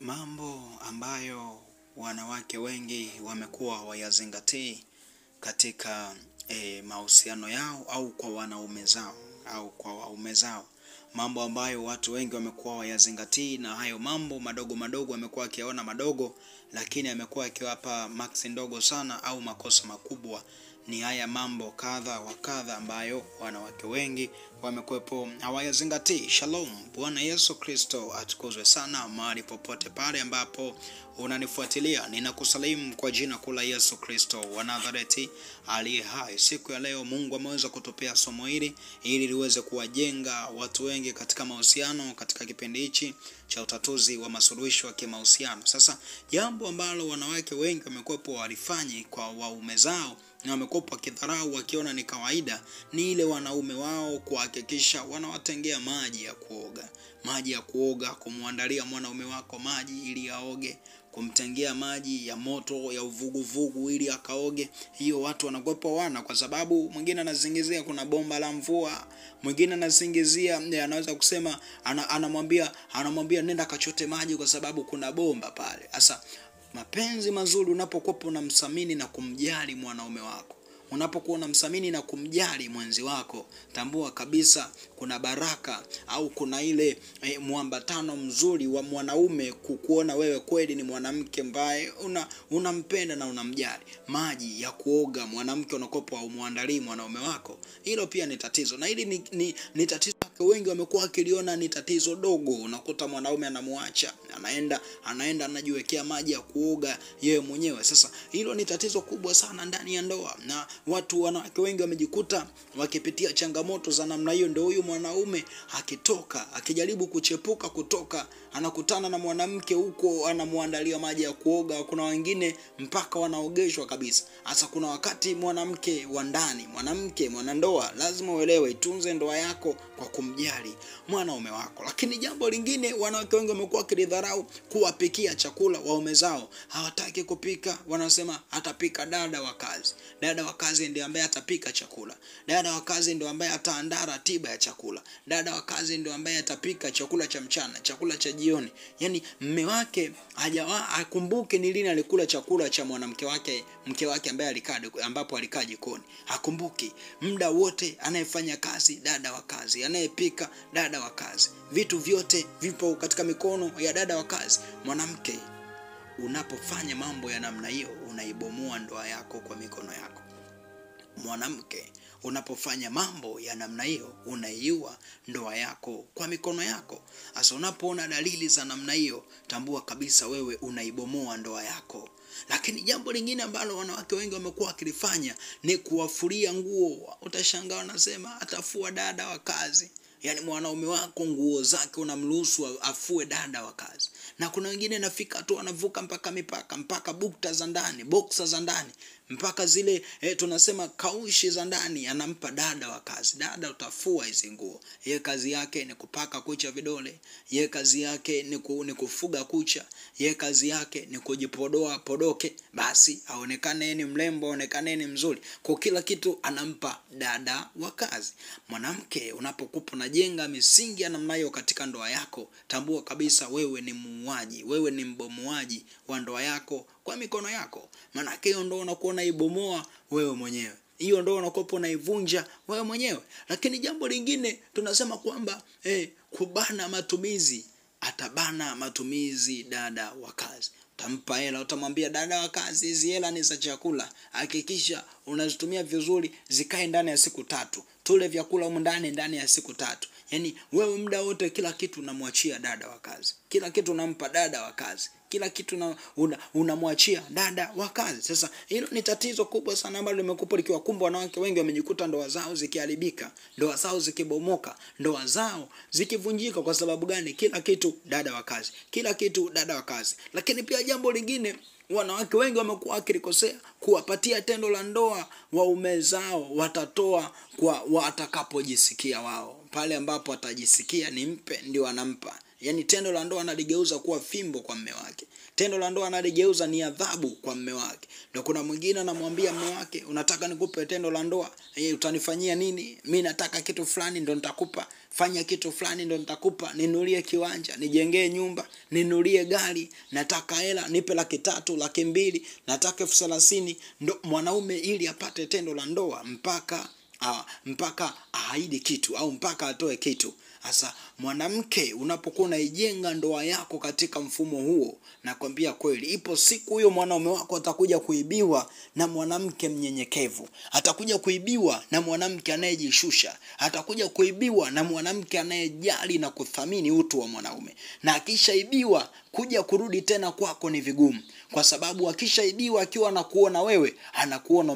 Mambo ambayo wanawake wengi wamekuwa wayazingatii katika mahusiano yao au kwa wanaume zao au kwa waume zao. Mambo ambayo watu wengi wamekuwa wayazingatii, na hayo mambo madogo madogo wamekuwa wakiyaona madogo, lakini yamekuwa yakiwapa maksi ndogo sana au makosa makubwa. Ni haya mambo kadha wa kadha ambayo wanawake wengi wamekuwepo hawayazingatii. Shalom, Bwana Yesu Kristo atukuzwe sana mahali popote pale ambapo unanifuatilia. Ninakusalimu kwa jina kuu la Yesu Kristo wa Nazareti aliye hai. Siku ya leo Mungu ameweza kutupea somo hili ili liweze kuwajenga watu wengi katika mahusiano katika kipindi hichi cha utatuzi wa masuluhisho ya kimahusiano. Sasa jambo ambalo wanawake wengi wamekuwepo walifanyi kwa waume zao na wamekuwa wakidharau wakiona ni kawaida, ni ile wanaume wao kuhakikisha wanawatengea maji ya kuoga. Maji ya kuoga, kumwandalia mwanaume wako maji ili aoge, kumtengea maji ya moto ya uvuguvugu ili akaoge. Hiyo watu wanakuwepo wana, kwa sababu mwingine anasingizia kuna bomba la mvua, mwingine anasingizia anaweza kusema anamwambia nenda kachote maji kwa sababu kuna bomba pale. Sasa mapenzi mazuri unapokuwa unamthamini na kumjali mwanaume wako, unapokuwa unamthamini na kumjali mwenzi wako, tambua kabisa kuna baraka au kuna ile muambatano mzuri wa mwanaume kukuona wewe kweli ni mwanamke ambaye unampenda na unamjali. Maji ya kuoga mwanamke unakopa au muandalii mwanaume wako, hilo pia ni tatizo, na hili ni tatizo wengi wamekuwa wakiliona ni tatizo dogo. Unakuta mwanaume anamuacha, anaenda anajiwekea maji ya kuoga yeye mwenyewe. Sasa hilo ni tatizo kubwa sana ndani ya ndoa, na wanawake wengi wamejikuta wakipitia changamoto za namna hiyo. Ndio huyu mwanaume akitoka, akijaribu kuchepuka kutoka, anakutana na mwanamke huko anamuandalia maji ya kuoga. Kuna wengine mpaka wanaogeshwa kabisa. Hasa kuna wakati mwanamke wa ndani, mwanandoa, lazima uelewe, itunze ndoa yako kwa kumjali mwanaume wako. Lakini jambo lingine, wanawake wengi wamekuwa wakidharau kuwapikia chakula waume zao. Hawataki kupika, wanasema atapika dada wa kazi. Dada wa kazi ndiye ambaye atapika chakula. Dada wa kazi ndiye ambaye ataandaa ratiba ya chakula. Dada wa kazi ndiye ambaye atapika chakula cha mchana, chakula cha jioni. Yaani mume wake akumbuke ni lini alikula chakula cha mwanamke wake, mke wake ambapo alikaa jikoni. Hakumbuki. Muda wote anayefanya kazi dada wa kazi, anayepika dada wa kazi. Vitu vyote vipo katika mikono ya dada wa kazi. Mwanamke, unapofanya mambo ya namna hiyo unaibomoa ndoa yako kwa mikono yako. Mwanamke, unapofanya mambo ya namna hiyo unaiua ndoa yako kwa mikono yako. Sasa unapoona dalili za namna hiyo, tambua kabisa wewe unaibomoa ndoa yako. Lakini jambo lingine ambalo wanawake wengi wamekuwa wakilifanya ni kuwafulia nguo. Utashangaa wanasema atafua dada wa kazi. Yaani mwanaume wako nguo zake unamruhusu afue dada wa kazi. Na kuna wengine nafika tu anavuka mpaka mipaka, mpaka bukta za ndani, boxer za ndani, mpaka zile tunasema kaushi za ndani anampa dada wa kazi. Dada, utafua hizo nguo. Yeye kazi yake ni kupaka kucha vidole, yeye kazi yake ni kufuga kucha, yeye kazi yake ni kujipodoa podoke, basi aonekane ni mrembo, aonekane ni mzuri. Kwa kila kitu anampa dada wa kazi. Mwanamke, unapokuwa unajenga misingi ya namna hiyo katika ndoa yako, tambua kabisa wewe ni muuaji, wewe ni mbomoaji wa ndoa yako kwa mikono yako. Maana hiyo ndio unakuwa unaibomoa wewe mwenyewe. Hiyo ndio unakuwa unaivunja wewe mwenyewe. Lakini jambo lingine tunasema kwamba kubana matumizi. Atabana matumizi dada wa kazi. Utampa hela, utamwambia dada wa kazi, hizi hela ni za chakula, hakikisha unazitumia vizuri, zikae ndani ya siku 3. Tule vyakula humu ndani ya siku 3. Yaani wewe muda wote kila kitu unamwachia dada wa kazi. Kila kitu unampa dada wa kazi. Kila kitu unamwachia dada wa kazi. Sasa hilo ni tatizo kubwa sana ambalo limekuwa likiwakumba wanawake wengi. Wamejikuta ndoa zao zikiharibika, ndoa zao zikibomoka, ndoa zao zikivunjika. Kwa sababu gani? Kila kitu dada wa kazi, kila kitu dada wa kazi. Lakini pia jambo lingine, wanawake wengi wamekuwa wakilikosea kuwapatia tendo la ndoa waume zao. Watatoa kwa watakapojisikia wao. Pale ambapo atajisikia nimpe ndio anampa. Yaani tendo la ndoa analigeuza kuwa fimbo kwa mume wake. Tendo la ndoa analigeuza ni adhabu kwa mume wake. Ndio kuna mwingine anamwambia mume wake, unataka nikupe tendo la ndoa? Utanifanyia nini? Mimi nataka kitu fulani ndio nitakupa. Fanya kitu fulani ndio nitakupa. Ninunulie kiwanja, nijengee nyumba, ninunulie gari, nataka hela, nipe 300,000, 200,000, nataka 30,000. Ndio mwanaume ili apate tendo la ndoa mpaka aahidi kitu au mpaka atoe kitu. Sasa mwanamke, unapokuwa unaijenga ndoa yako katika mfumo huo, nakwambia kweli ipo siku huyo mwanaume wako atakuja kuibiwa na mwanamke mnyenyekevu. Atakuja kuibiwa na mwanamke anayejishusha. Atakuja kuibiwa na mwanamke anayejali na kuthamini utu wa mwanaume. Na akishaibiwa, kuja kurudi tena kwako ni vigumu. Kwa sababu akishaibiwa akiwa anakuona wewe, anakuona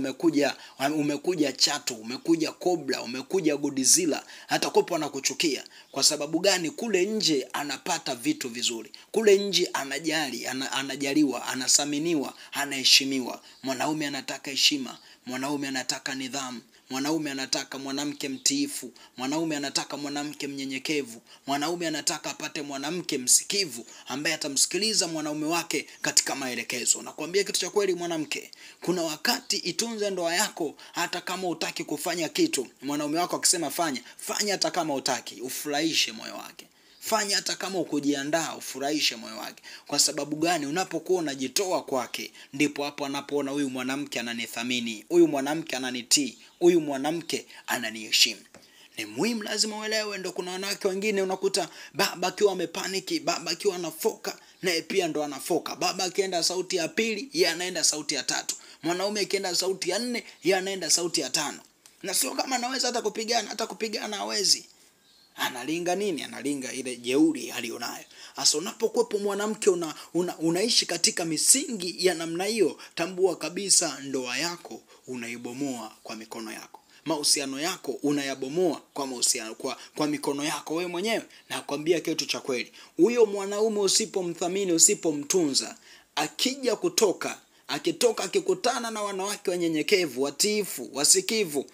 umekuja chatu, umekuja kobra, umekuja Godzilla, atakopa anakuchukia. Kwa sababu gani? Kule nje anapata vitu vizuri. Kule nje anajali, anajaliwa, anasaminiwa, anaheshimiwa. Mwanaume anataka heshima, mwanaume anataka nidhamu, mwanaume anataka mwanamke mtiifu, mwanaume anataka mwanamke mnyenyekevu, mwanaume anataka apate mwanamke msikivu ambaye atamsikiliza mwanaume wake katika maelekezo. Nakwambia kitu cha kweli mwanamke, kuna wakati itunze ndoa yako hata kama hutaki kufanya kitu. Mwanaume wako akisema fanya hata kama hutaki, ufurahishe moyo wake. Fanya hata kama ukujiandaa, ufurahishe moyo wake. Kwa sababu gani? Unapokuwa unajitoa kwake, ndipo hapo anapoona huyu mwanamke ananithamini, huyu mwanamke ananitii, huyu mwanamke ananiheshimu. Ni muhimu, lazima uelewe. Ndio kuna wanawake wengine unakuta baba akiwa amepaniki, baba akiwa anafoka, naye pia ndo anafoka. Baba akienda sauti ya 2, yeye anaenda sauti ya 3. Mwanaume akienda sauti ya 4, yeye anaenda sauti ya 5. Na sio kama anaweza hata kupigana hawezi. Analinga nini? Analinga ile jeuri alionayo. Sasa unapokuwepo mwanamke unaishi katika misingi ya namna hiyo, tambua kabisa ndoa yako unaibomoa kwa mikono yako. Mahusiano yako unayabomoa kwa mikono yako wewe mwenyewe. Na nakwambia kitu cha kweli, huyo mwanaume usipomthamini, usipomtunza, akitoka akikutana na wanawake wanyenyekevu, watiifu, wasikivu,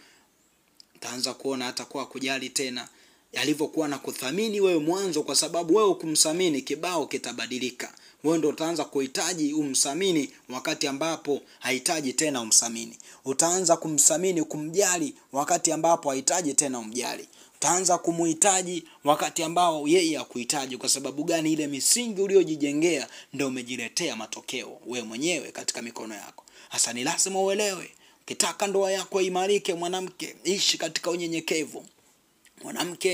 utaanza kuona hatakuwa kujali tena alivyokuwa na kuthamini wewe mwanzo. Kwa sababu wewe kumthamini, kibao kitabadilika. Wewe ndio utaanza kuhitaji umthamini wakati ambapo hahitaji tena umthamini. Utaanza kumthamini, kumjali wakati ambapo hahitaji tena umjali. Utaanza kumuhitaji wakati ambao yeye hakuhitaji. Kwa sababu gani? Ile misingi uliyojijengea ndio umejiletea matokeo wewe mwenyewe katika mikono yako. Sasa ni lazima uelewe, ukitaka ndoa yako imarike mwanamke, ishi katika unyenyekevu.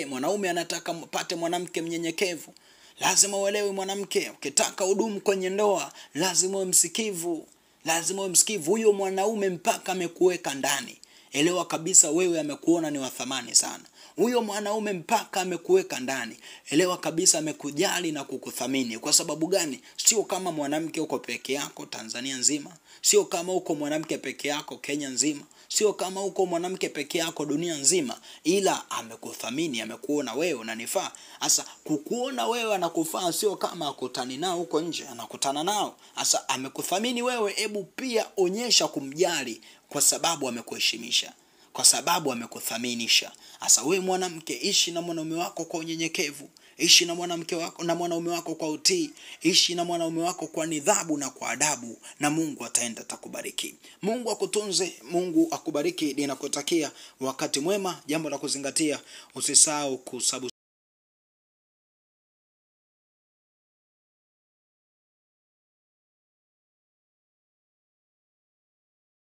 Mwanaume anataka mpate mwanamke mnyenyekevu. Lazima uelewe mwanamke, ukitaka udumu kwenye ndoa, lazima uwe msikivu. Lazima uwe msikivu. Huyo mwanaume mpaka amekuweka ndani, elewa kabisa wewe amekuona ni wa thamani sana. Huyo mwanaume mpaka amekuweka ndani, elewa kabisa amekujali na kukuthamini. Kwa sababu gani? Sio kama mwanamke uko peke yako Tanzania nzima, sio kama uko mwanamke peke yako Kenya nzima, sio kama uko mwanamke peke yako dunia nzima, ila amekuthamini, amekuona wewe unanifaa. Sasa kukuona wewe anakufaa, sio kama akutani nao huko nje, anakutana nao. Sasa amekuthamini wewe, hebu pia onyesha kumjali, kwa sababu amekuheshimisha, kwa sababu amekuthaminisha. Sasa wewe mwanamke, ishi na mwanaume wako kwa unyenyekevu, ishi na mwanaume wako kwa utii, ishi na mwanaume wako kwa nidhamu na kwa adabu, na Mungu ataenda atakubariki. Mungu akutunze, Mungu akubariki. Ninakutakia wakati mwema. Jambo la kuzingatia, usisahau